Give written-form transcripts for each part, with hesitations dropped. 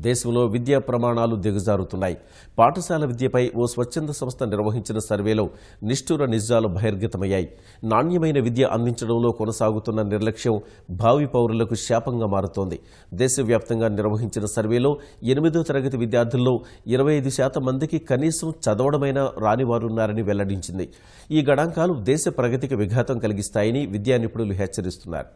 దేశంలో విద్యా ప్రమాణాలు దిగజారుతున్నాయి. పాఠశాల విద్యపై ఓ స్వచ్ఛంద సంస్థ నిర్వహించిన సర్వేలో నిష్ఠుర నిజాలు బహిర్గతమయ్యాయి. నాణ్యమైన విద్య అందించడంలో కొనసాగుతున్న నిర్లక్ష్యం భావి పౌరులకు శాపంగా మారుతోంది. దేశవ్యాప్తంగా నిర్వహించిన సర్వేలో 8వ తరగతి విద్యార్థుల్లో 25% మందికి కనీసం చదవడమైనా రానివారున్నారని వెల్లడించింది. ఈ గణాంకాలు దేశ ప్రగతికి విఘాతం కలిగిస్తాయని విద్యా నిపుణులు హెచ్చరిస్తున్నారు.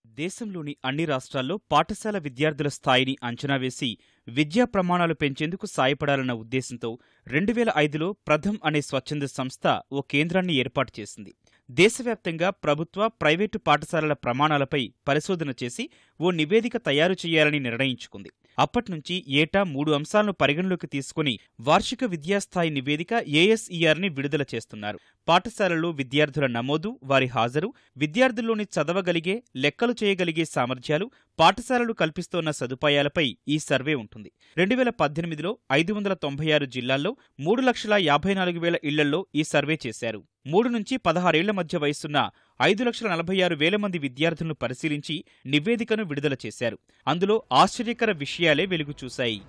దేశంలోని అన్ని రాష్ట్రాల్లో పాఠశాల విద్యార్థుల స్థాయిని అంచనా వేసి విద్యా ప్రమాణాలు పెంచేందుకు సాయపడాలన్న ఉద్దేశంతో 2005లో ప్రథమ్ అనే స్వచ్ఛంద సంస్థ ఓ కేంద్రాన్ని ఏర్పాటు చేసింది. దేశవ్యాప్తంగా ప్రభుత్వ, ప్రైవేటు పాఠశాలల ప్రమాణాలపై పరిశోధన చేసి ఓ నివేదిక తయారు చేయాలని నిర్ణయించుకుంది. అప్పట్నుంచి ఏటా 3 అంశాలను పరిగణలోకి తీసుకుని వార్షిక విద్యాస్థాయి నివేదిక ASERని విడుదల చేస్తున్నారు. పాఠశాలలో విద్యార్థుల నమోదు, వారి హాజరు, విద్యార్థుల్లోని చదవగలిగే, లెక్కలు చేయగలిగే సామర్థ్యాలు, పాఠశాలలు కల్పిస్తోన్న సదుపాయాలపై ఈ సర్వే ఉంటుంది. 2018లో 596 జిల్లాల్లో 3,54,000 ఇళ్లలో ఈ సర్వే చేశారు. 3 నుంచి 16 ఏళ్ల మధ్య వయసున్న 5,46,000 మంది విద్యార్థులను పరిశీలించి నివేదికను విడుదల చేశారు. అందులో ఆశ్చర్యకర విషయాలే వెలుగు చూశాయి.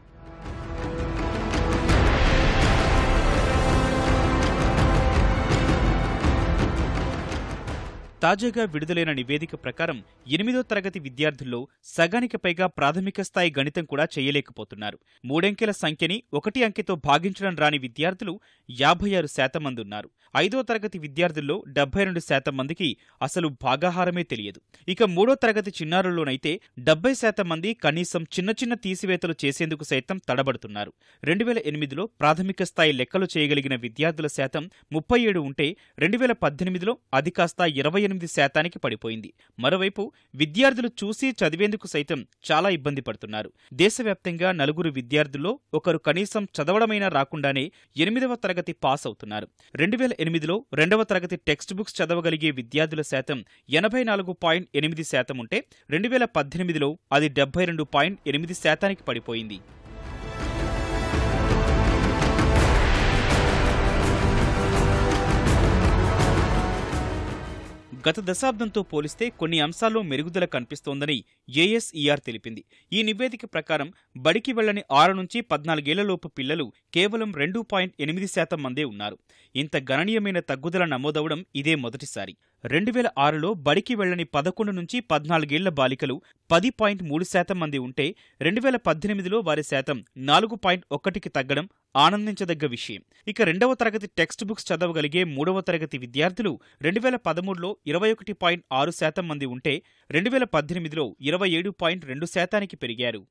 తాజాగా విడుదలైన నివేదిక ప్రకారం 8వ తరగతి విద్యార్థుల్లో సగానికి పైగా ప్రాథమిక స్థాయి గణితం కూడా చేయలేకపోతున్నారు. 3 అంకెల సంఖ్యని 1 అంకెతో భాగించడం రాని విద్యార్థులు 56% మంది ఉన్నారు. 5వ తరగతి విద్యార్థుల్లో 72% మందికి అసలు భాగాహారమే తెలియదు. ఇక 3వ తరగతి చిన్నారుల్లోనైతే 70% మంది కనీసం చిన్న చిన్న తీసివేతలు చేసేందుకు సైతం తడబడుతున్నారు. 2008లో ప్రాథమిక స్థాయి లెక్కలు చేయగలిగిన విద్యార్థుల శాతం 37 ఉంటే 2018లో అది కాస్త 28% పడిపోయింది. మరోవైపు విద్యార్థులు చూసి చదివేందుకు సైతం చాలా ఇబ్బంది పడుతున్నారు. దేశవ్యాప్తంగా 4 విద్యార్థుల్లో ఒకరు కనీసం చదవడమైనా రాకుండానే 8వ తరగతి పాస్ అవుతున్నారు. 2008లో 2వ తరగతి టెక్స్ట్ బుక్స్ చదవగలిగే విద్యార్థుల శాతం 84.8% ఉంటే 2018లో అది 72.8% పడిపోయింది. గత దశాబ్దంతో పోలిస్తే కొన్ని అంశాల్లో మెరుగుదల కనిపిస్తోందని ASER తెలిపింది. ఈ నివేదిక ప్రకారం బడికి వెళ్లని 6 నుంచి 14 ఏళ్లలోపు పిల్లలు కేవలం 2.8% మందే ఉన్నారు. ఇంత గణనీయమైన తగ్గుదల నమోదవడం ఇదే మొదటిసారి. 2006లో బడికి వెళ్లని 11 నుంచి 14 ఏళ్ల బాలికలు 10.3% మంది ఉంటే 2018లో వారి శాతం 4.1కి తగ్గడం ఆనందించదగ్గ విషయం. ఇక 2వ తరగతి టెక్స్ట్ బుక్స్ చదవగలిగే 3వ తరగతి విద్యార్థులు 2013లో 21.6% మంది ఉంటే 2018లో 27.2%కి పెరిగారు.